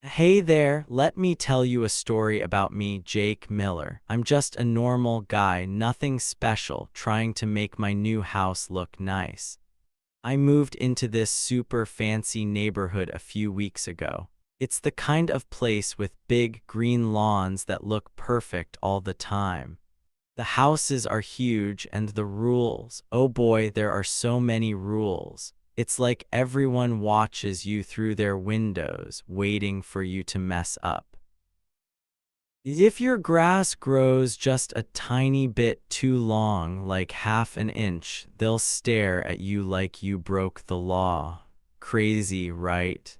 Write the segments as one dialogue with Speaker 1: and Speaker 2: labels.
Speaker 1: Hey there, let me tell you a story about me, Jake Miller. I'm just a normal guy, nothing special, trying to make my new house look nice. I moved into this super fancy neighborhood a few weeks ago. It's the kind of place with big green lawns that look perfect all the time. The houses are huge and the rules, oh boy, there are so many rules. It's like everyone watches you through their windows, waiting for you to mess up. If your grass grows just a tiny bit too long, like half an inch, they'll stare at you like you broke the law. Crazy, right?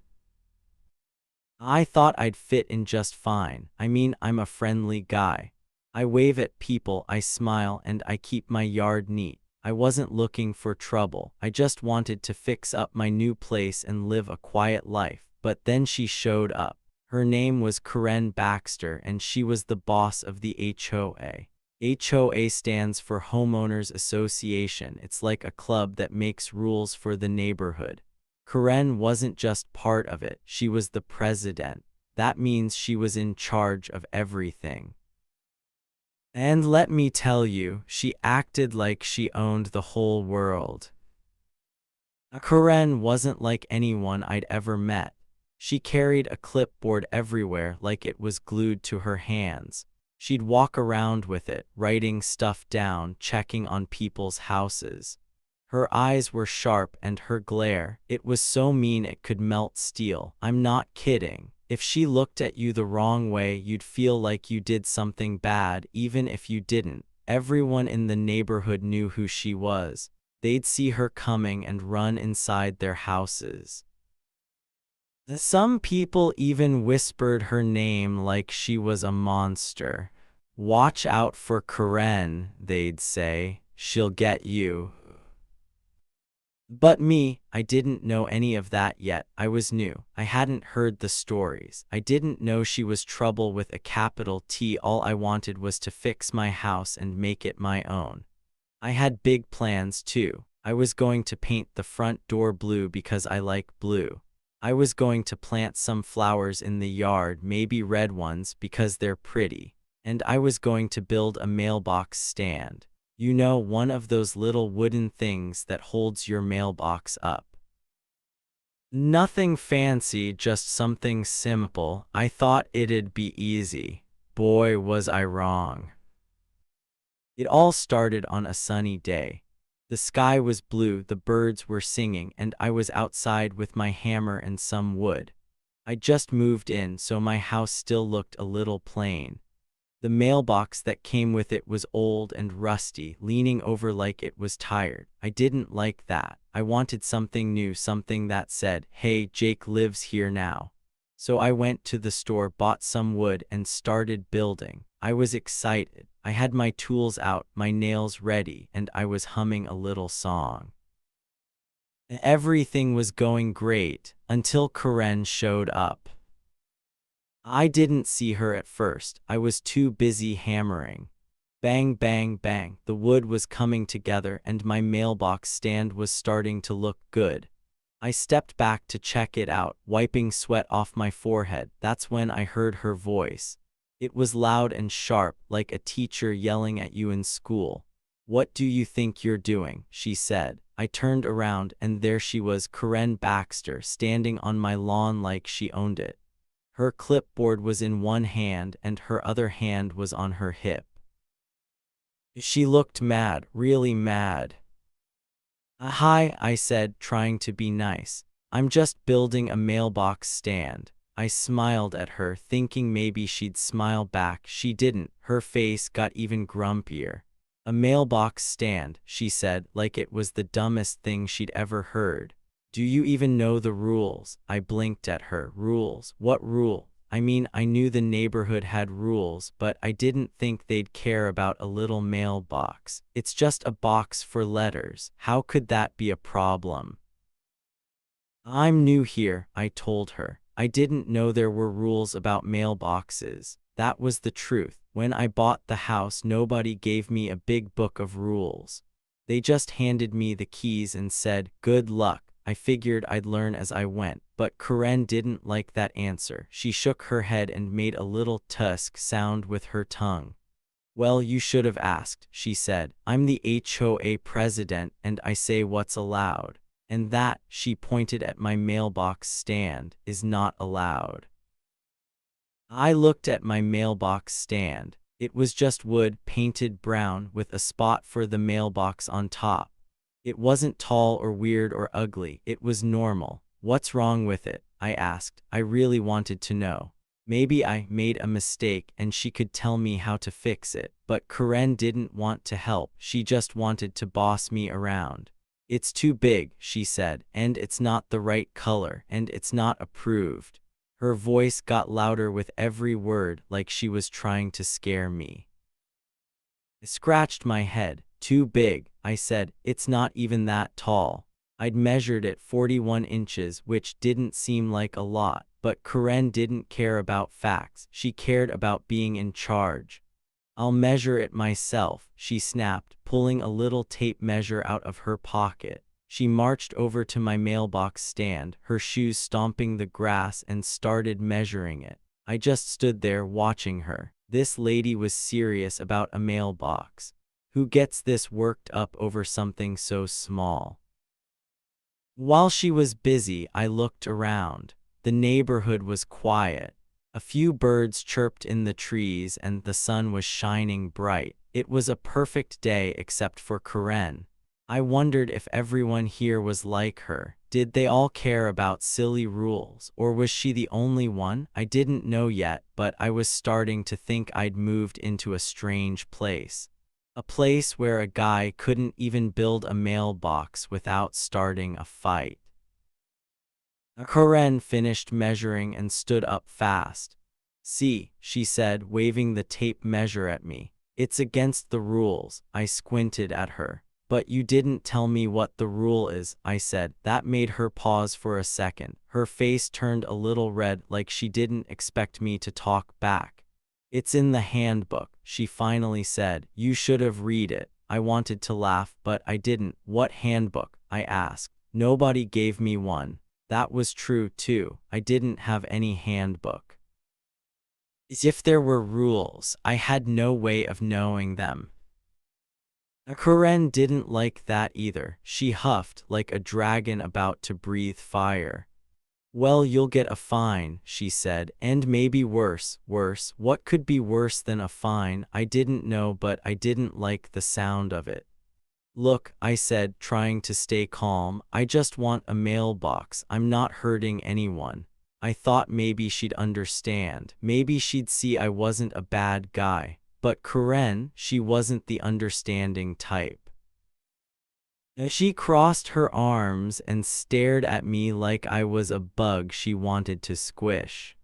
Speaker 1: I thought I'd fit in just fine. I mean, I'm a friendly guy. I wave at people, I smile, and I keep my yard neat. I wasn't looking for trouble. I just wanted to fix up my new place and live a quiet life. But then she showed up. Her name was Karen Baxter, and she was the boss of the HOA. HOA stands for Homeowners Association. It's like a club that makes rules for the neighborhood. Karen wasn't just part of it, she was the president. That means she was in charge of everything. And let me tell you, she acted like she owned the whole world. Karen wasn't like anyone I'd ever met. She carried a clipboard everywhere like it was glued to her hands. She'd walk around with it, writing stuff down, checking on people's houses. Her eyes were sharp and her glare, it was so mean it could melt steel. I'm not kidding. If she looked at you the wrong way, you'd feel like you did something bad, even if you didn't. Everyone in the neighborhood knew who she was. They'd see her coming and run inside their houses. Some people even whispered her name like she was a monster. "Watch out for Karen," they'd say. "She'll get you." But me, I didn't know any of that yet. I was new. I hadn't heard the stories. I didn't know she was trouble with a capital T. All I wanted was to fix my house and make it my own. I had big plans too. I was going to paint the front door blue because I like blue. I was going to plant some flowers in the yard, maybe red ones because they're pretty. And I was going to build a mailbox stand. You know, one of those little wooden things that holds your mailbox up. Nothing fancy, just something simple. I thought it'd be easy. Boy, was I wrong. It all started on a sunny day. The sky was blue, the birds were singing, and I was outside with my hammer and some wood. I just moved in, so my house still looked a little plain. The mailbox that came with it was old and rusty, leaning over like it was tired. I didn't like that. I wanted something new, something that said, "Hey, Jake lives here now." So I went to the store, bought some wood, and started building. I was excited. I had my tools out, my nails ready, and I was humming a little song. Everything was going great until Karen showed up. I didn't see her at first. I was too busy hammering. Bang, bang, bang. The wood was coming together and my mailbox stand was starting to look good. I stepped back to check it out, wiping sweat off my forehead. That's when I heard her voice. It was loud and sharp, like a teacher yelling at you in school. "What do you think you're doing?" she said. I turned around and there she was, Karen Baxter, standing on my lawn like she owned it. Her clipboard was in one hand and her other hand was on her hip. She looked mad, really mad. "Hi," I said, trying to be nice. "I'm just building a mailbox stand." I smiled at her, thinking maybe she'd smile back. She didn't. Her face got even grumpier. "A mailbox stand," she said, like it was the dumbest thing she'd ever heard. "Do you even know the rules?" I blinked at her. "Rules? What rule?" I mean, I knew the neighborhood had rules, but I didn't think they'd care about a little mailbox. It's just a box for letters. How could that be a problem? "I'm new here," I told her. I didn't know there were rules about mailboxes. That was the truth. When I bought the house, nobody gave me a big book of rules. They just handed me the keys and said, "Good luck." I figured I'd learn as I went. but Karen didn't like that answer. She shook her head and made a little tusk sound with her tongue. Well, you should have asked, she said. I'm the HOA president and I say what's allowed. And that, she pointed at my mailbox stand, is not allowed. I looked at my mailbox stand. It was just wood painted brown with a spot for the mailbox on top. It wasn't tall or weird or ugly, it was normal. What's wrong with it? I asked. I really wanted to know. Maybe I made a mistake and she could tell me how to fix it, but Karen didn't want to help, she just wanted to boss me around. It's too big, she said, and it's not the right color, and it's not approved. Her voice got louder with every word, like she was trying to scare me. I scratched my head. Too big, I said. It's not even that tall. I'd measured it 41 inches, which didn't seem like a lot, but Karen didn't care about facts. She cared about being in charge. I'll measure it myself, she snapped, pulling a little tape measure out of her pocket. She marched over to my mailbox stand, her shoes stomping the grass, and started measuring it. I just stood there watching her. This lady was serious about a mailbox. Who gets this worked up over something so small? While she was busy, I looked around. The neighborhood was quiet. A few birds chirped in the trees and the sun was shining bright. It was a perfect day except for Karen. I wondered if everyone here was like her. Did they all care about silly rules, or was she the only one? I didn't know yet, but I was starting to think I'd moved into a strange place. A place where a guy couldn't even build a mailbox without starting a fight. Karen finished measuring and stood up fast. See, she said, waving the tape measure at me. It's against the rules. I squinted at her. But you didn't tell me what the rule is, I said. That made her pause for a second. Her face turned a little red, like she didn't expect me to talk back. It's in the handbook, she finally said. You should have read it. I wanted to laugh, but I didn't. What handbook? I asked. Nobody gave me one. That was true, too. I didn't have any handbook. If there were rules, I had no way of knowing them. Karen didn't like that either. She huffed like a dragon about to breathe fire. Well, you'll get a fine, she said, and maybe worse. Worse? What could be worse than a fine? I didn't know, but I didn't like the sound of it. Look, I said, trying to stay calm, I just want a mailbox. I'm not hurting anyone. I thought maybe she'd understand. Maybe she'd see I wasn't a bad guy. But Karen, she wasn't the understanding type. She crossed her arms and stared at me like I was a bug she wanted to squish.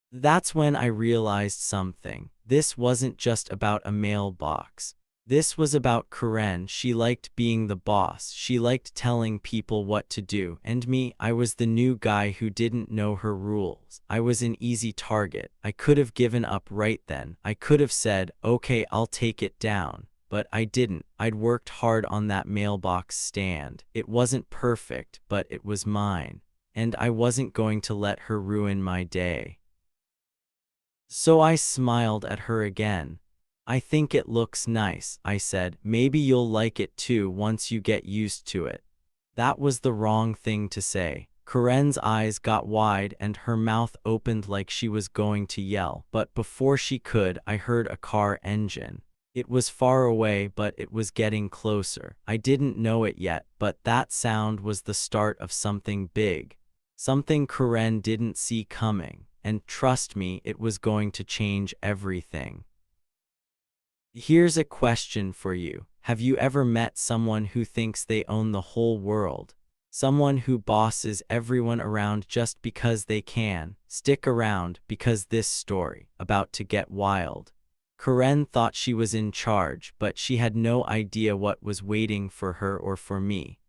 Speaker 1: That's when I realized something. This wasn't just about a mailbox. This was about Karen. She liked being the boss. She liked telling people what to do. And me, I was the new guy who didn't know her rules. I was an easy target. I could have given up right then. I could have said, okay, I'll take it down. But I didn't. I'd worked hard on that mailbox stand. It wasn't perfect, but it was mine. And I wasn't going to let her ruin my day. So I smiled at her again. I think it looks nice, I said. Maybe you'll like it too once you get used to it. That was the wrong thing to say. Karen's eyes got wide and her mouth opened like she was going to yell. But before she could, I heard a car engine. It was far away, but it was getting closer. I didn't know it yet, but that sound was the start of something big. Something Karen didn't see coming. And trust me, it was going to change everything. Here's a question for you. Have you ever met someone who thinks they own the whole world? Someone who bosses everyone around just because they can? Stick around, because this story, about to get wild. Karen thought she was in charge, but she had no idea what was waiting for her or for me.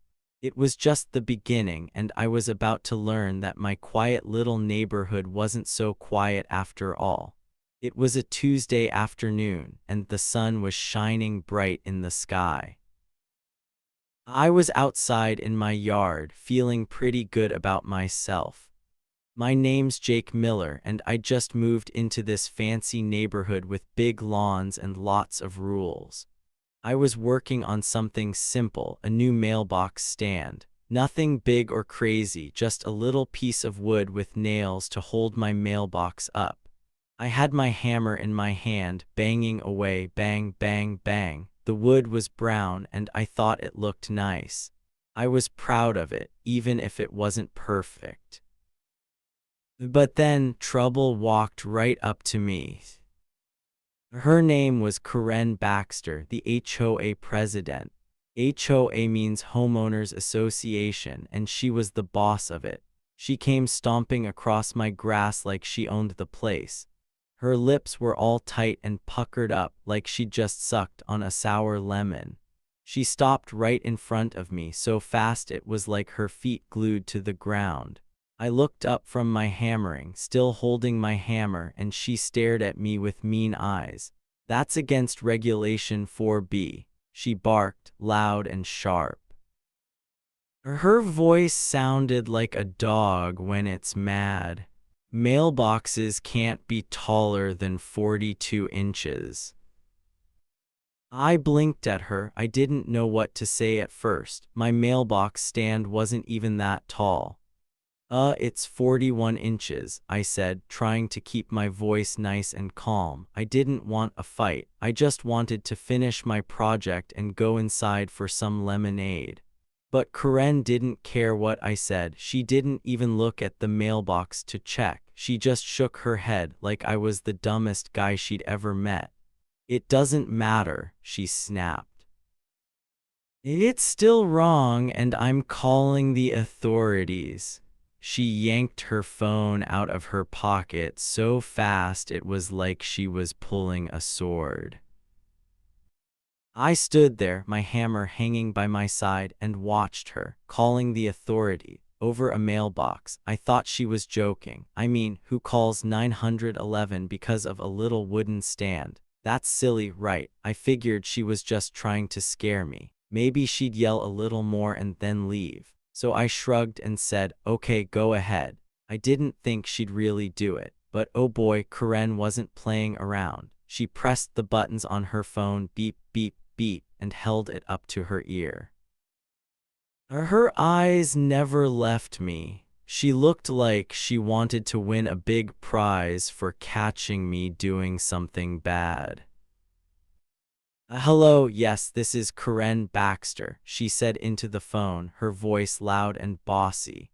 Speaker 1: It was just the beginning, and I was about to learn that my quiet little neighborhood wasn't so quiet after all. It was a Tuesday afternoon, and the sun was shining bright in the sky. I was outside in my yard, feeling pretty good about myself. My name's Jake Miller, and I just moved into this fancy neighborhood with big lawns and lots of rules. I was working on something simple, a new mailbox stand. Nothing big or crazy, just a little piece of wood with nails to hold my mailbox up. I had my hammer in my hand, banging away, bang, bang, bang. The wood was brown, and I thought it looked nice. I was proud of it, even if it wasn't perfect. But then trouble walked right up to me. Her name was Karen Baxter, the HOA president. HOA means Homeowners Association, and she was the boss of it. She came stomping across my grass like she owned the place. Her lips were all tight and puckered up like she'd just sucked on a sour lemon. She stopped right in front of me so fast it was like her feet glued to the ground. I looked up from my hammering, still holding my hammer, and she stared at me with mean eyes. "That's against Regulation 4B, she barked, loud and sharp. Her voice sounded like a dog when it's mad. "Mailboxes can't be taller than 42 inches. I blinked at her. I didn't know what to say at first. My mailbox stand wasn't even that tall. It's 41 inches, I said, trying to keep my voice nice and calm. I didn't want a fight. I just wanted to finish my project and go inside for some lemonade. But Karen didn't care what I said. She didn't even look at the mailbox to check. She just shook her head like I was the dumbest guy she'd ever met. "It doesn't matter," she snapped. "It's still wrong, and I'm calling the authorities." She yanked her phone out of her pocket so fast it was like she was pulling a sword. I stood there, my hammer hanging by my side, and watched her, calling the authority, over a mailbox. I thought she was joking. I mean, who calls 911 because of a little wooden stand? That's silly, right? I figured she was just trying to scare me. Maybe she'd yell a little more and then leave. So I shrugged and said, "Okay, go ahead." I didn't think she'd really do it, but oh boy, Karen wasn't playing around. She pressed the buttons on her phone, beep, beep, beep, and held it up to her ear. Her eyes never left me. She looked like she wanted to win a big prize for catching me doing something bad. "Hello, yes, this is Karen Baxter," she said into the phone, her voice loud and bossy.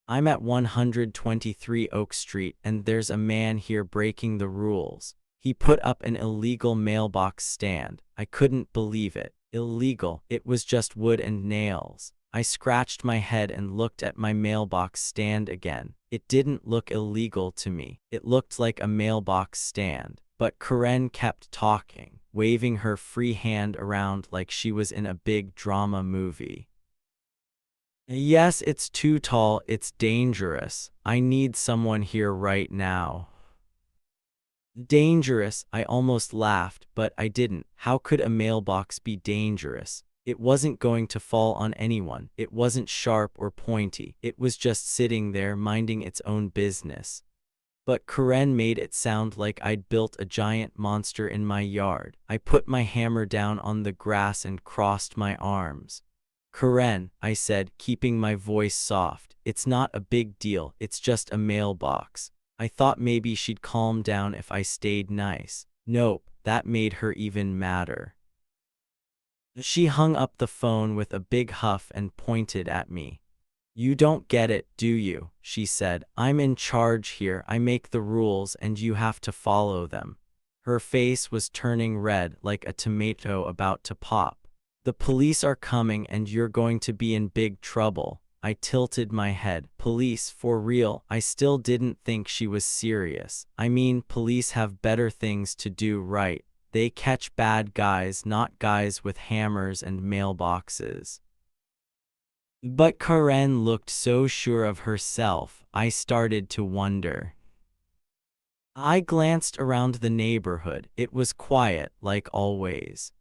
Speaker 1: "I'm at 123 Oak Street, and there's a man here breaking the rules. He put up an illegal mailbox stand." I couldn't believe it. Illegal. It was just wood and nails. I scratched my head and looked at my mailbox stand again. It didn't look illegal to me. It looked like a mailbox stand. But Karen kept talking, waving her free hand around like she was in a big drama movie. "Yes, it's too tall. It's dangerous. I need someone here right now." Dangerous? I almost laughed, but I didn't. How could a mailbox be dangerous? It wasn't going to fall on anyone. It wasn't sharp or pointy. It was just sitting there minding its own business. But Karen made it sound like I'd built a giant monster in my yard. I put my hammer down on the grass and crossed my arms. "Karen," I said, keeping my voice soft, "it's not a big deal. It's just a mailbox." I thought maybe she'd calm down if I stayed nice. Nope, that made her even madder. She hung up the phone with a big huff and pointed at me. "You don't get it, do you?" she said. "I'm in charge here. I make the rules and you have to follow them." Her face was turning red like a tomato about to pop. "The police are coming and you're going to be in big trouble." I tilted my head. "Police, for real?" I still didn't think she was serious. I mean, police have better things to do, right? They catch bad guys, not guys with hammers and mailboxes. But Karen looked so sure of herself, I started to wonder. I glanced around the neighborhood. It was quiet, like always.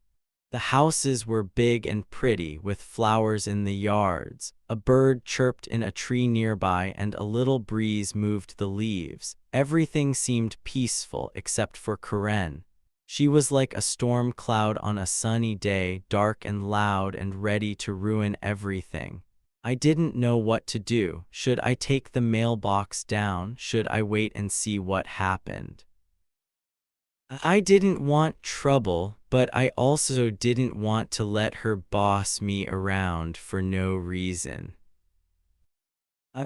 Speaker 1: The houses were big and pretty, with flowers in the yards. A bird chirped in a tree nearby, and a little breeze moved the leaves. Everything seemed peaceful except for Karen. She was like a storm cloud on a sunny day, dark and loud and ready to ruin everything. I didn't know what to do. Should I take the mailbox down? Should I wait and see what happened? I didn't want trouble, but I also didn't want to let her boss me around for no reason.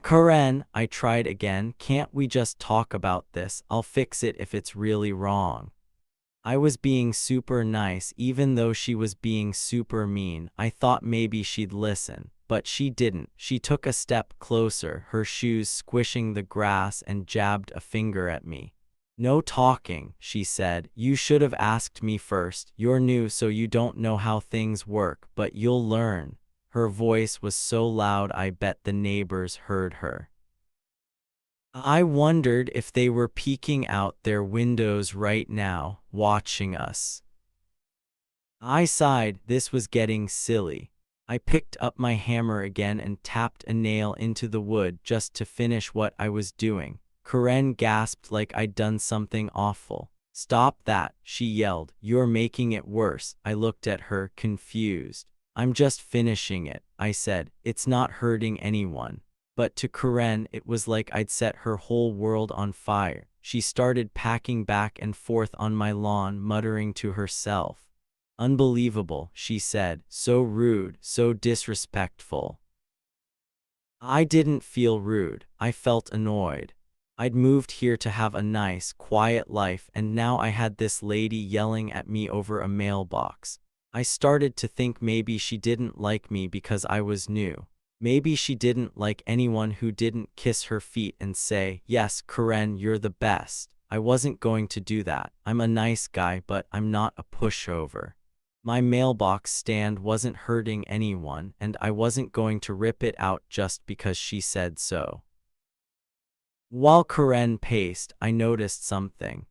Speaker 1: Karen, I tried again. Can't we just talk about this? I'll fix it if it's really wrong. I was being super nice, even though she was being super mean. I thought maybe she'd listen, but she didn't. She took a step closer, her shoes squishing the grass, and jabbed a finger at me. No talking, she said. You should have asked me first. You're new, so you don't know how things work, but you'll learn. Her voice was so loud I bet the neighbors heard her. I wondered if they were peeking out their windows right now, watching us. I sighed. This was getting silly. I picked up my hammer again and tapped a nail into the wood just to finish what I was doing. Karen gasped like I'd done something awful. Stop that, she yelled. You're making it worse. I looked at her, confused. I'm just finishing it, I said. It's not hurting anyone. But to Karen, it was like I'd set her whole world on fire. She started packing back and forth on my lawn, muttering to herself. Unbelievable, she said. So rude, so disrespectful. I didn't feel rude. I felt annoyed. I'd moved here to have a nice, quiet life, and now I had this lady yelling at me over a mailbox. I started to think maybe she didn't like me because I was new. Maybe she didn't like anyone who didn't kiss her feet and say, "Yes, Karen, you're the best." I wasn't going to do that. I'm a nice guy, but I'm not a pushover. My mailbox stand wasn't hurting anyone, and I wasn't going to rip it out just because she said so. While Karen paced, I noticed something.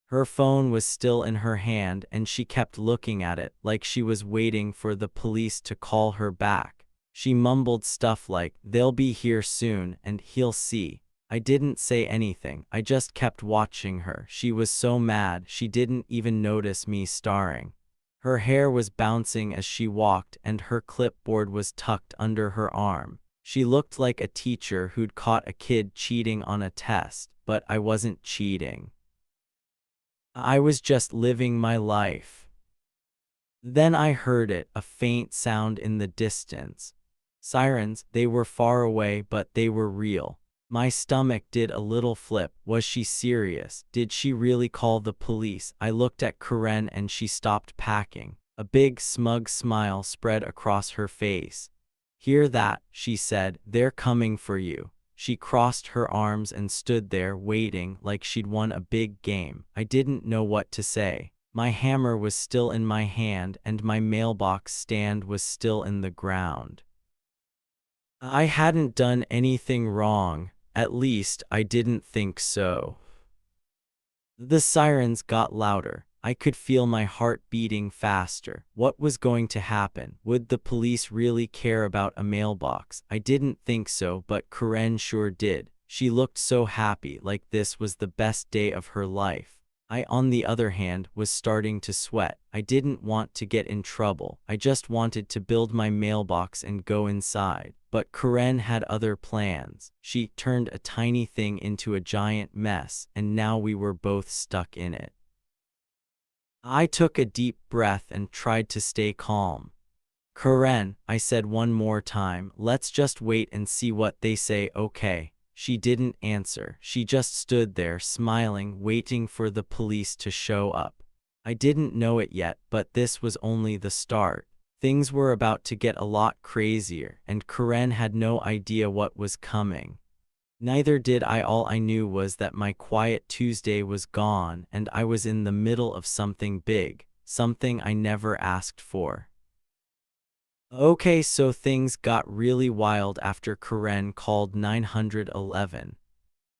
Speaker 1: Her phone was still in her hand, and she kept looking at it like she was waiting for the police to call her back. She mumbled stuff like, "They'll be here soon, and he'll see." I didn't say anything. I just kept watching her. She was so mad, she didn't even notice me staring. Her hair was bouncing as she walked, and her clipboard was tucked under her arm. She looked like a teacher who'd caught a kid cheating on a test, but I wasn't cheating. I was just living my life. Then I heard it, a faint sound in the distance. Sirens, they were far away, but they were real. My stomach did a little flip. Was she serious? Did she really call the police? I looked at Karen and she stopped packing. A big, smug smile spread across her face. "Hear that?" she said. "They're coming for you." She crossed her arms and stood there waiting like she'd won a big game. I didn't know what to say. My hammer was still in my hand and my mailbox stand was still in the ground. I hadn't done anything wrong. At least, I didn't think so. The sirens got louder. I could feel my heart beating faster. What was going to happen? Would the police really care about a mailbox? I didn't think so, but Karen sure did. She looked so happy, like this was the best day of her life. I, on the other hand, was starting to sweat. I didn't want to get in trouble. I just wanted to build my mailbox and go inside. But Karen had other plans. She turned a tiny thing into a giant mess, and now we were both stuck in it. I took a deep breath and tried to stay calm. "Karen," I said one more time, "let's just wait and see what they say, okay?" She didn't answer. She just stood there smiling, waiting for the police to show up. I didn't know it yet, but this was only the start. Things were about to get a lot crazier, and Karen had no idea what was coming. Neither did I. All I knew was that my quiet Tuesday was gone, and I was in the middle of something big, something I never asked for. Okay, so things got really wild after Karen called 911.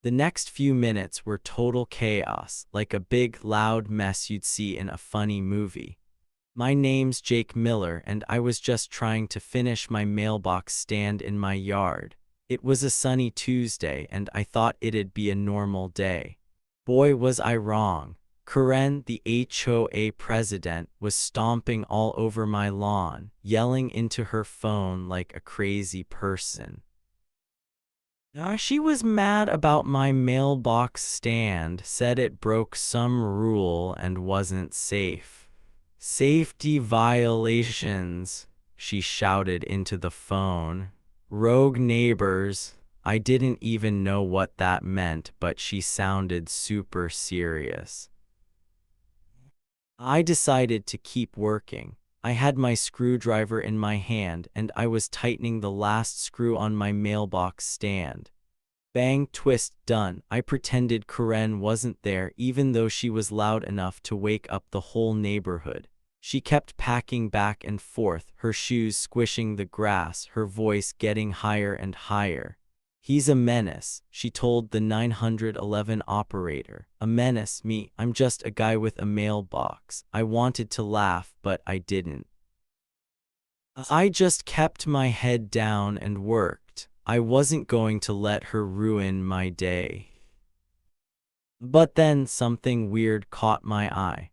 Speaker 1: The next few minutes were total chaos, like a big, loud mess you'd see in a funny movie. My name's Jake Miller, and I was just trying to finish my mailbox stand in my yard. It was a sunny Tuesday, and I thought it'd be a normal day. Boy, was I wrong. Karen, the HOA president, was stomping all over my lawn, yelling into her phone like a crazy person. She was mad about my mailbox stand, said it broke some rule and wasn't safe. Safety violations, she shouted into the phone. Rogue neighbors. I didn't even know what that meant, but she sounded super serious. I decided to keep working. I had my screwdriver in my hand, and I was tightening the last screw on my mailbox stand. Bang, twist, done. I pretended Karen wasn't there, even though she was loud enough to wake up the whole neighborhood. She kept packing back and forth, her shoes squishing the grass, her voice getting higher and higher. He's a menace, she told the 911 operator. A menace, me? I'm just a guy with a mailbox. I wanted to laugh, but I didn't. I just kept my head down and worked. I wasn't going to let her ruin my day. But then something weird caught my eye.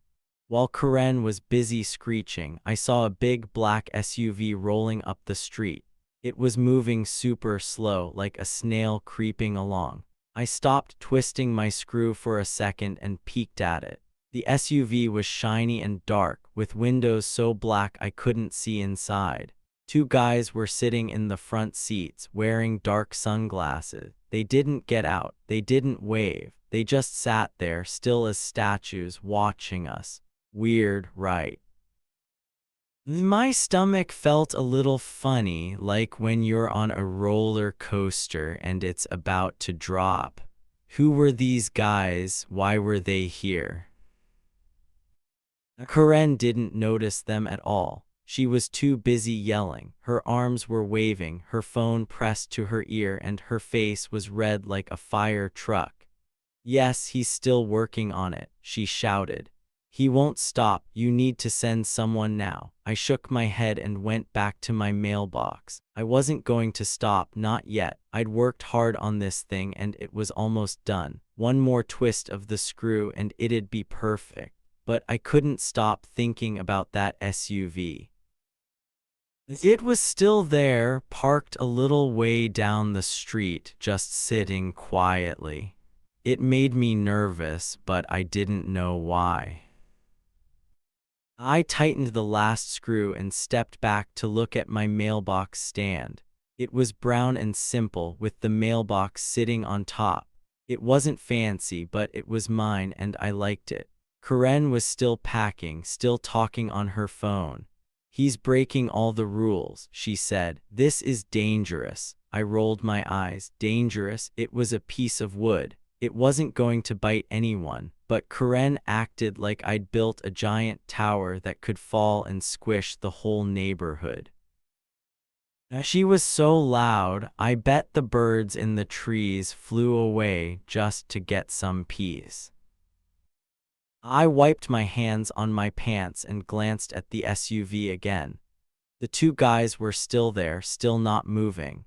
Speaker 1: While Karen was busy screeching, I saw a big black SUV rolling up the street. It was moving super slow, like a snail creeping along. I stopped twisting my screw for a second and peeked at it. The SUV was shiny and dark, with windows so black I couldn't see inside. Two guys were sitting in the front seats, wearing dark sunglasses. They didn't get out, they didn't wave, they just sat there, still as statues, watching us. Weird, right? My stomach felt a little funny, like when you're on a roller coaster and it's about to drop. Who were these guys? Why were they here? Karen didn't notice them at all. She was too busy yelling. Her arms were waving, her phone pressed to her ear, and her face was red like a fire truck. Yes, he's still working on it, she shouted. He won't stop. You need to send someone now. I shook my head and went back to my mailbox. I wasn't going to stop, not yet. I'd worked hard on this thing and it was almost done. One more twist of the screw and it'd be perfect. But I couldn't stop thinking about that SUV. It was still there, parked a little way down the street, just sitting quietly. It made me nervous, but I didn't know why. I tightened the last screw and stepped back to look at my mailbox stand. It was brown and simple, with the mailbox sitting on top. It wasn't fancy, but it was mine and I liked it. Karen was still packing, still talking on her phone. He's breaking all the rules, she said. This is dangerous. I rolled my eyes. Dangerous? It was a piece of wood. It wasn't going to bite anyone, but Karen acted like I'd built a giant tower that could fall and squish the whole neighborhood. She was so loud, I bet the birds in the trees flew away just to get some peace. I wiped my hands on my pants and glanced at the SUV again. The two guys were still there, still not moving.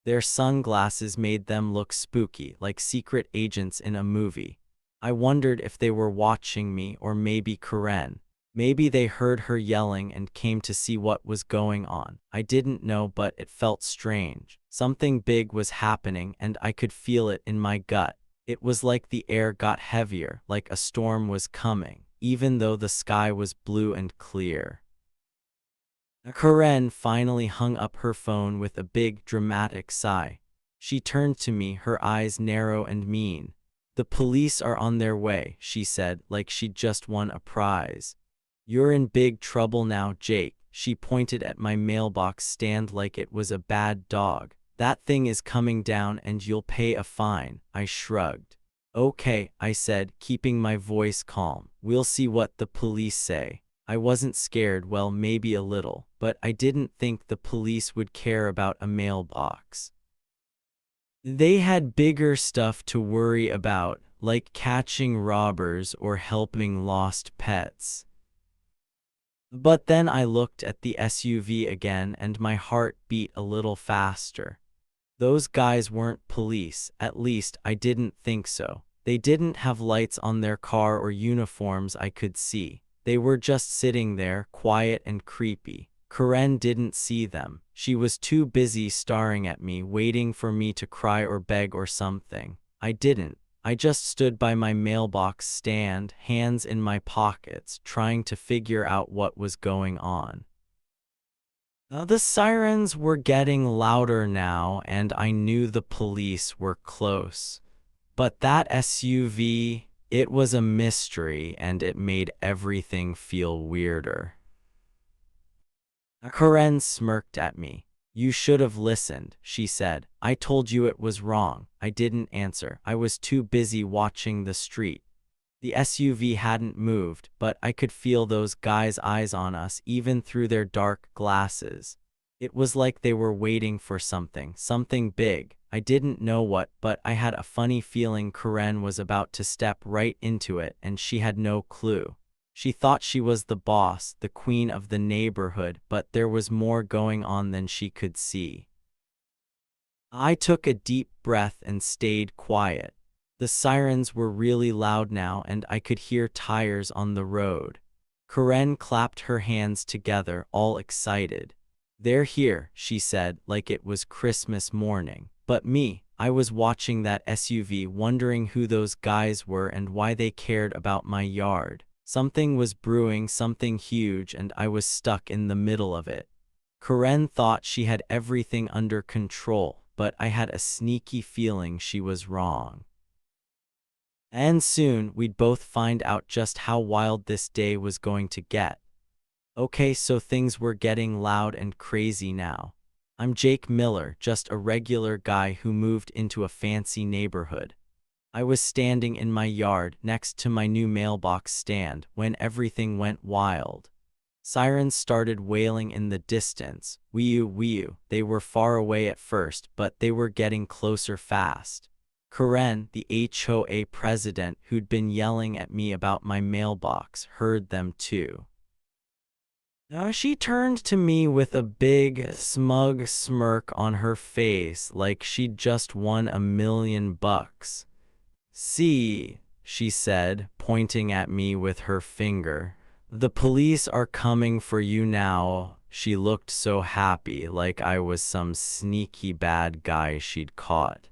Speaker 1: Their sunglasses made them look spooky, like secret agents in a movie. I wondered if they were watching me or maybe Karen. Maybe they heard her yelling and came to see what was going on. I didn't know, but it felt strange. Something big was happening and I could feel it in my gut. It was like the air got heavier, like a storm was coming, even though the sky was blue and clear. Karen finally hung up her phone with a big, dramatic sigh. She turned to me, her eyes narrow and mean. The police are on their way, she said, like she'd just won a prize. You're in big trouble now, Jake. She pointed at my mailbox stand like it was a bad dog. That thing is coming down and you'll pay a fine. I shrugged. Okay, I said, keeping my voice calm. We'll see what the police say. I wasn't scared, well, maybe a little, but I didn't think the police would care about a mailbox. They had bigger stuff to worry about, like catching robbers or helping lost pets. But then I looked at the SUV again and my heart beat a little faster. Those guys weren't police, at least I didn't think so. They didn't have lights on their car or uniforms I could see. They were just sitting there, quiet and creepy. Karen didn't see them. She was too busy staring at me, waiting for me to cry or beg or something. I didn't. I just stood by my mailbox stand, hands in my pockets, trying to figure out what was going on. The sirens were getting louder now, and I knew the police were close. But that SUV, it was a mystery, and it made everything feel weirder. Karen smirked at me. "You should have listened," she said. "I told you it was wrong." I didn't answer. I was too busy watching the street. The SUV hadn't moved, but I could feel those guys' eyes on us, even through their dark glasses. It was like they were waiting for something big. I didn't know what, but I had a funny feeling Karen was about to step right into it, and she had no clue. She thought she was the boss, the queen of the neighborhood, but there was more going on than she could see. I took a deep breath and stayed quiet. The sirens were really loud now, and I could hear tires on the road. Karen clapped her hands together, all excited. "They're here," she said, like it was Christmas morning. But me, I was watching that SUV, wondering who those guys were and why they cared about my yard. Something was brewing, something huge, and I was stuck in the middle of it. Karen thought she had everything under control, but I had a sneaky feeling she was wrong. And soon, we'd both find out just how wild this day was going to get. Okay, so things were getting loud and crazy now. I'm Jake Miller, just a regular guy who moved into a fancy neighborhood. I was standing in my yard next to my new mailbox stand when everything went wild. Sirens started wailing in the distance. Wee-oo, wee-oo. They were far away at first, but they were getting closer fast. Karen, the HOA president who'd been yelling at me about my mailbox, heard them too. She turned to me with a big, smug smirk on her face, like she'd just won $1 million. "See," she said, pointing at me with her finger. "The police are coming for you now." She looked so happy, like I was some sneaky bad guy she'd caught.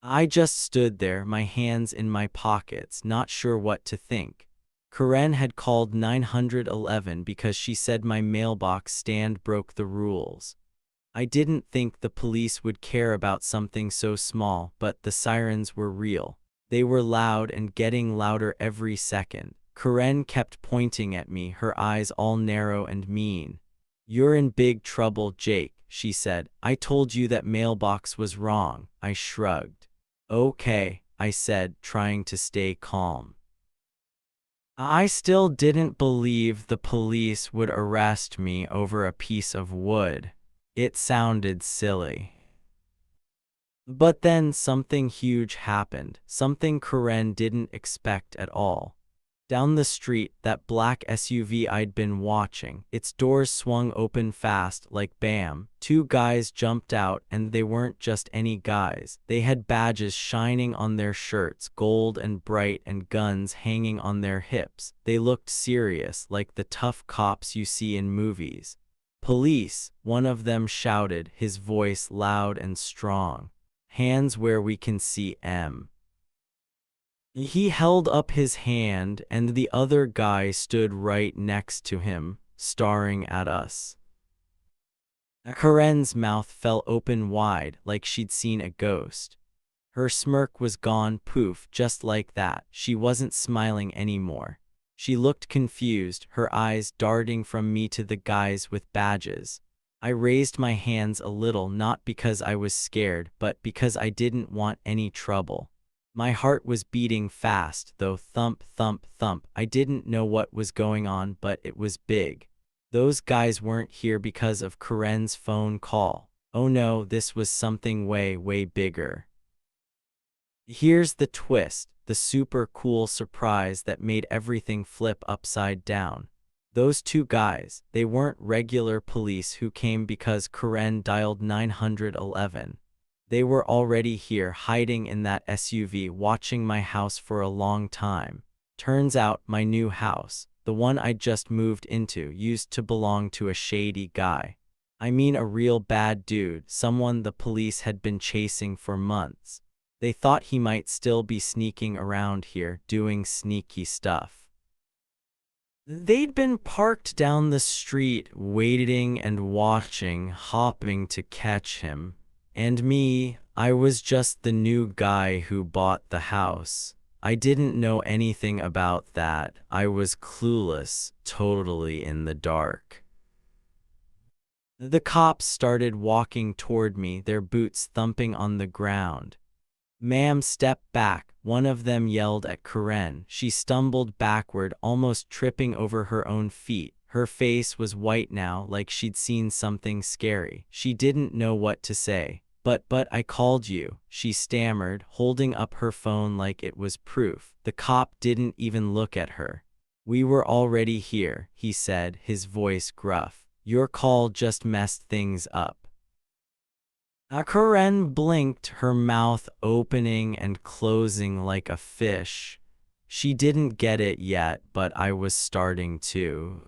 Speaker 1: I just stood there, my hands in my pockets, not sure what to think. Karen had called 911 because she said my mailbox stand broke the rules. I didn't think the police would care about something so small, but the sirens were real. They were loud and getting louder every second. Karen kept pointing at me, her eyes all narrow and mean. "You're in big trouble, Jake," she said. "I told you that mailbox was wrong." I shrugged. "Okay," I said, trying to stay calm. I still didn't believe the police would arrest me over a piece of wood. It sounded silly. But then something huge happened, something Karen didn't expect at all. Down the street, that black SUV I'd been watching, its doors swung open fast, like bam. Two guys jumped out, and they weren't just any guys. They had badges shining on their shirts, gold and bright, and guns hanging on their hips. They looked serious, like the tough cops you see in movies. "Police," one of them shouted, his voice loud and strong. "Hands where we can see 'em." He held up his hand, and the other guy stood right next to him, staring at us. Karen's mouth fell open wide, like she'd seen a ghost. Her smirk was gone, poof, just like that. She wasn't smiling anymore. She looked confused, her eyes darting from me to the guys with badges. I raised my hands a little, not because I was scared, but because I didn't want any trouble. My heart was beating fast, though, thump, thump, thump. I didn't know what was going on, but it was big. Those guys weren't here because of Karen's phone call. Oh no, this was something way, way bigger. Here's the twist, the super cool surprise that made everything flip upside down. Those two guys, they weren't regular police who came because Karen dialed 911. They were already here hiding in that SUV watching my house for a long time. Turns out my new house, the one I just moved into, used to belong to a shady guy. I mean a real bad dude, someone the police had been chasing for months. They thought he might still be sneaking around here doing sneaky stuff. They'd been parked down the street, waiting and watching, hoping to catch him. And me, I was just the new guy who bought the house. I didn't know anything about that. I was clueless, totally in the dark. The cops started walking toward me, their boots thumping on the ground. "Ma'am, step back," one of them yelled at Karen. She stumbled backward, almost tripping over her own feet. Her face was white now, like she'd seen something scary. She didn't know what to say. But I called you," she stammered, holding up her phone like it was proof. The cop didn't even look at her. "We were already here," he said, his voice gruff. "Your call just messed things up." Karen blinked, her mouth opening and closing like a fish. She didn't get it yet, but I was starting to.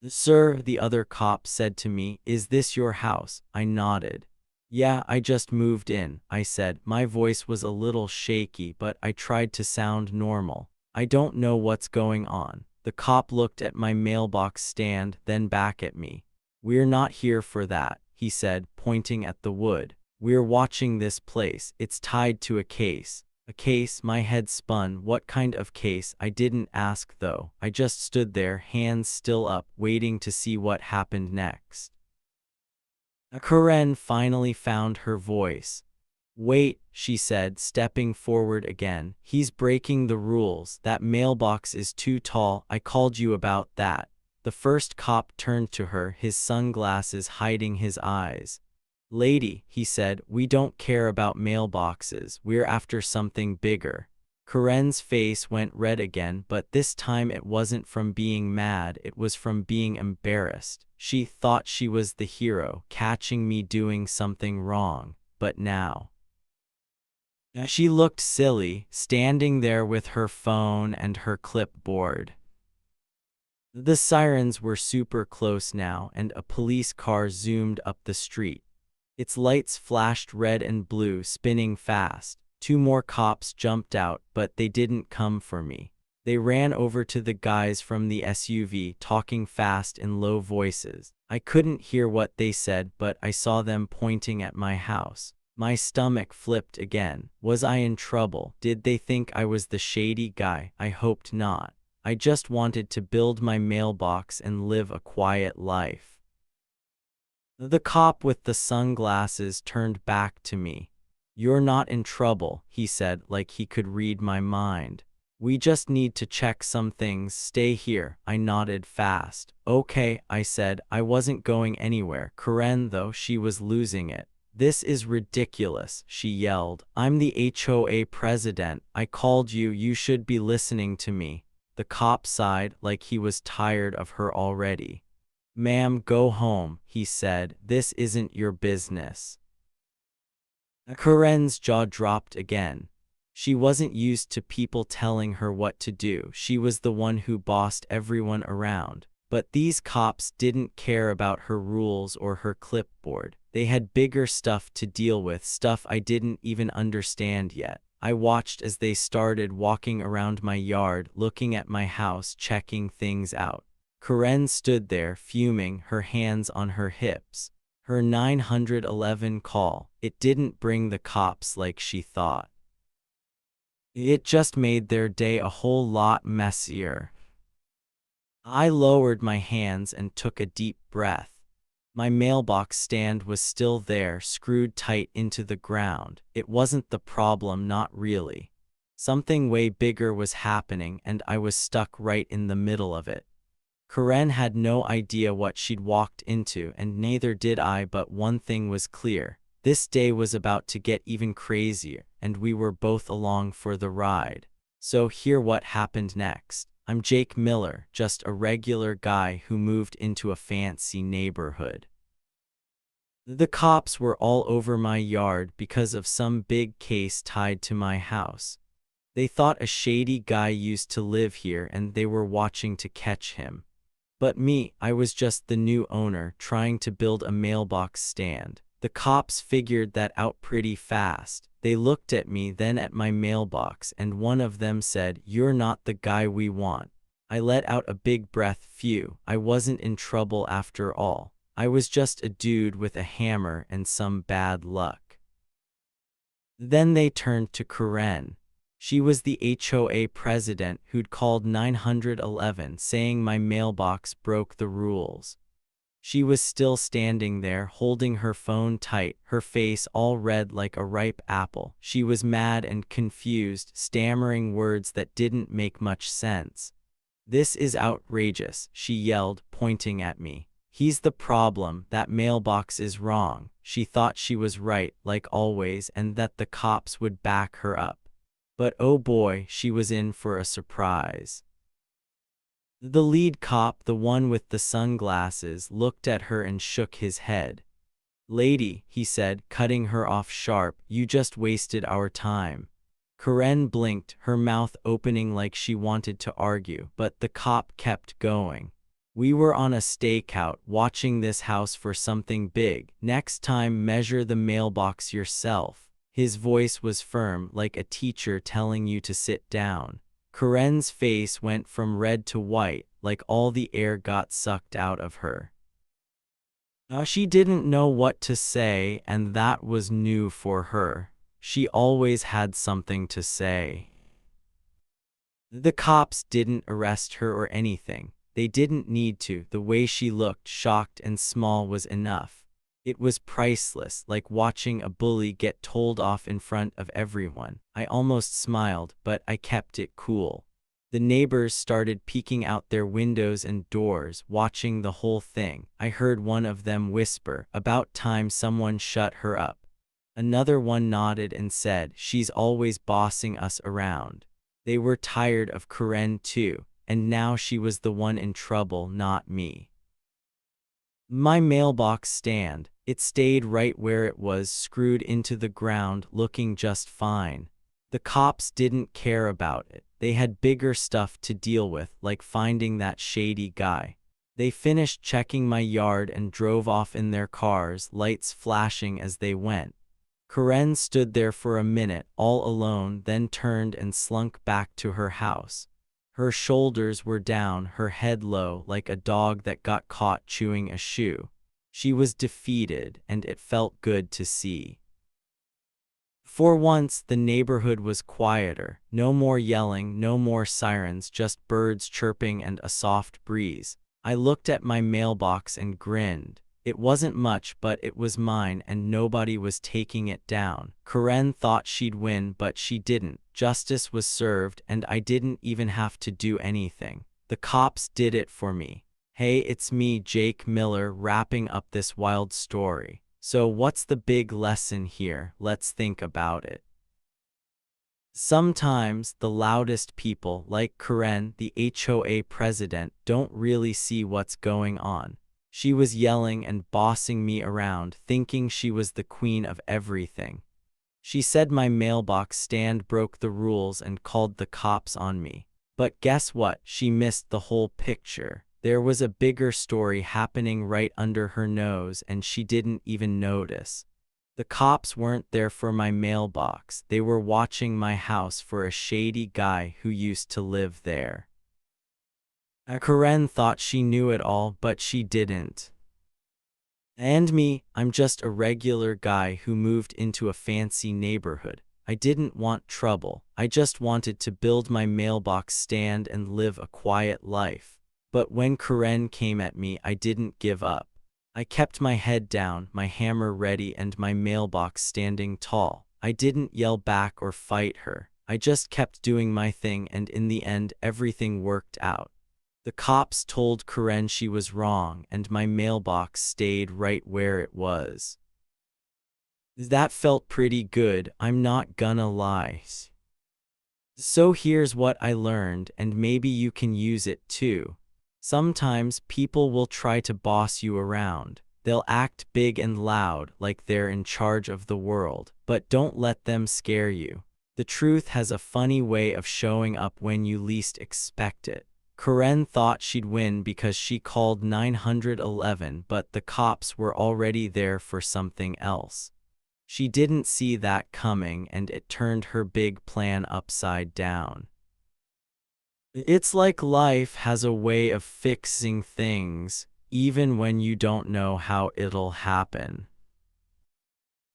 Speaker 1: "Sir," the other cop said to me, "is this your house?" I nodded. "Yeah, I just moved in," I said. My voice was a little shaky, but I tried to sound normal. "I don't know what's going on." The cop looked at my mailbox stand, then back at me. "We're not here for that," he said, pointing at the wood. "We're watching this place. It's tied to a case." "A case?" My head spun. What kind of case? I didn't ask though. I just stood there, hands still up, waiting to see what happened next. Karen finally found her voice. "Wait," she said, stepping forward again. "He's breaking the rules. That mailbox is too tall. I called you about that." The first cop turned to her, his sunglasses hiding his eyes. "Lady," he said, "we don't care about mailboxes. We're after something bigger." Karen's face went red again, but this time it wasn't from being mad, it was from being embarrassed. She thought she was the hero, catching me doing something wrong, but now she looked silly, standing there with her phone and her clipboard. The sirens were super close now, and a police car zoomed up the street. Its lights flashed red and blue, spinning fast. Two more cops jumped out, but they didn't come for me. They ran over to the guys from the SUV, talking fast in low voices. I couldn't hear what they said, but I saw them pointing at my house. My stomach flipped again. Was I in trouble? Did they think I was the shady guy? I hoped not. I just wanted to build my mailbox and live a quiet life. The cop with the sunglasses turned back to me. "You're not in trouble," he said, like he could read my mind. "We just need to check some things. Stay here." I nodded fast. "Okay," I said. I wasn't going anywhere. Karen, though, she was losing it. "This is ridiculous," she yelled. "I'm the HOA president. I called you. You should be listening to me." The cop sighed, like he was tired of her already. "Ma'am, go home," he said. "This isn't your business." Karen's jaw dropped again. She wasn't used to people telling her what to do. She was the one who bossed everyone around. But these cops didn't care about her rules or her clipboard. They had bigger stuff to deal with, stuff I didn't even understand yet. I watched as they started walking around my yard, looking at my house, checking things out. Karen stood there, fuming, her hands on her hips. Her 911 call, it didn't bring the cops like she thought. It just made their day a whole lot messier. I lowered my hands and took a deep breath. My mailbox stand was still there, screwed tight into the ground. It wasn't the problem, not really. Something way bigger was happening, and I was stuck right in the middle of it. Karen had no idea what she'd walked into, and neither did I, but one thing was clear. This day was about to get even crazier, and we were both along for the ride. So hear what happened next. I'm Jake Miller, just a regular guy who moved into a fancy neighborhood. The cops were all over my yard because of some big case tied to my house. They thought a shady guy used to live here and they were watching to catch him. But me, I was just the new owner trying to build a mailbox stand. The cops figured that out pretty fast. They looked at me, then at my mailbox, and one of them said, "You're not the guy we want." I let out a big breath. Phew, I wasn't in trouble after all. I was just a dude with a hammer and some bad luck. Then they turned to Karen. She was the HOA president who'd called 911 saying my mailbox broke the rules. She was still standing there holding her phone tight, her face all red like a ripe apple. She was mad and confused, stammering words that didn't make much sense. "This is outrageous," she yelled, pointing at me. "He's the problem, that mailbox is wrong." She thought she was right, like always, and that the cops would back her up. But oh boy, she was in for a surprise. The lead cop, the one with the sunglasses, looked at her and shook his head. "Lady," he said, cutting her off sharp, "you just wasted our time." Karen blinked, her mouth opening like she wanted to argue, but the cop kept going. "We were on a stakeout, watching this house for something big. Next time measure the mailbox yourself." His voice was firm, like a teacher telling you to sit down. Karen's face went from red to white, like all the air got sucked out of her. She didn't know what to say, and that was new for her. She always had something to say. The cops didn't arrest her or anything. They didn't need to. The way she looked, shocked and small, was enough. It was priceless, like watching a bully get told off in front of everyone. I almost smiled, but I kept it cool. The neighbors started peeking out their windows and doors, watching the whole thing. I heard one of them whisper, "About time someone shut her up." Another one nodded and said, "She's always bossing us around." They were tired of Karen too, and now she was the one in trouble, not me. My mailbox stand, it stayed right where it was, screwed into the ground, looking just fine. The cops didn't care about it. They had bigger stuff to deal with, like finding that shady guy. They finished checking my yard and drove off in their cars, lights flashing as they went. Karen stood there for a minute, all alone, then turned and slunk back to her house. Her shoulders were down, her head low, like a dog that got caught chewing a shoe. She was defeated, and it felt good to see. For once, the neighborhood was quieter. No more yelling, no more sirens, just birds chirping and a soft breeze. I looked at my mailbox and grinned. It wasn't much, but it was mine, and nobody was taking it down. Karen thought she'd win, but she didn't. Justice was served, and I didn't even have to do anything. The cops did it for me. Hey, it's me, Jake Miller, wrapping up this wild story. So what's the big lesson here? Let's think about it. Sometimes the loudest people, like Karen, the HOA president, don't really see what's going on. She was yelling and bossing me around, thinking she was the queen of everything. She said my mailbox stand broke the rules and called the cops on me. But guess what? She missed the whole picture. There was a bigger story happening right under her nose, and she didn't even notice. The cops weren't there for my mailbox. They were watching my house for a shady guy who used to live there. Karen thought she knew it all, but she didn't. And me, I'm just a regular guy who moved into a fancy neighborhood. I didn't want trouble. I just wanted to build my mailbox stand and live a quiet life. But when Karen came at me, I didn't give up. I kept my head down, my hammer ready, and my mailbox standing tall. I didn't yell back or fight her. I just kept doing my thing, and in the end, everything worked out. The cops told Karen she was wrong, and my mailbox stayed right where it was. That felt pretty good, I'm not gonna lie. So here's what I learned, and maybe you can use it too. Sometimes people will try to boss you around. They'll act big and loud like they're in charge of the world, but don't let them scare you. The truth has a funny way of showing up when you least expect it. Karen thought she'd win because she called 911, but the cops were already there for something else. She didn't see that coming, and it turned her big plan upside down. It's like life has a way of fixing things, even when you don't know how it'll happen.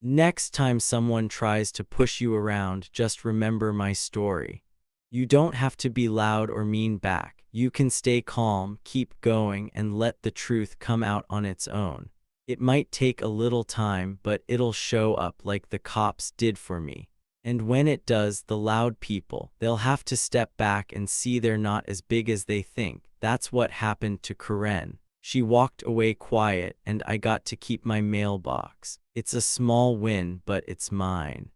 Speaker 1: Next time someone tries to push you around, just remember my story. You don't have to be loud or mean back. You can stay calm, keep going, and let the truth come out on its own. It might take a little time, but it'll show up like the cops did for me. And when it does, the loud people, they'll have to step back and see they're not as big as they think. That's what happened to Karen. She walked away quiet, and I got to keep my mailbox. It's a small win, but it's mine.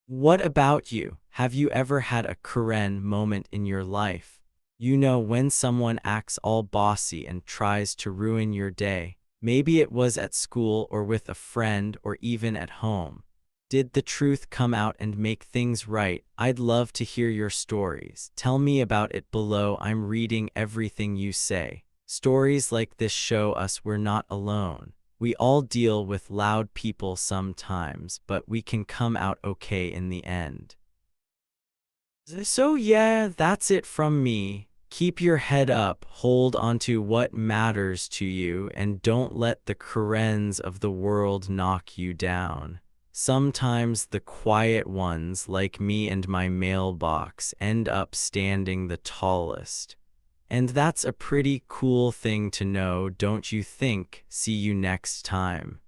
Speaker 1: What about you? Have you ever had a Karen moment in your life? You know, when someone acts all bossy and tries to ruin your day. Maybe it was at school or with a friend or even at home. Did the truth come out and make things right? I'd love to hear your stories. Tell me about it below. I'm reading everything you say. Stories like this show us we're not alone. We all deal with loud people sometimes, but we can come out okay in the end. So yeah, that's it from me. Keep your head up, hold onto what matters to you, and don't let the Karens of the world knock you down. Sometimes the quiet ones, like me and my mailbox, end up standing the tallest. And that's a pretty cool thing to know, don't you think? See you next time.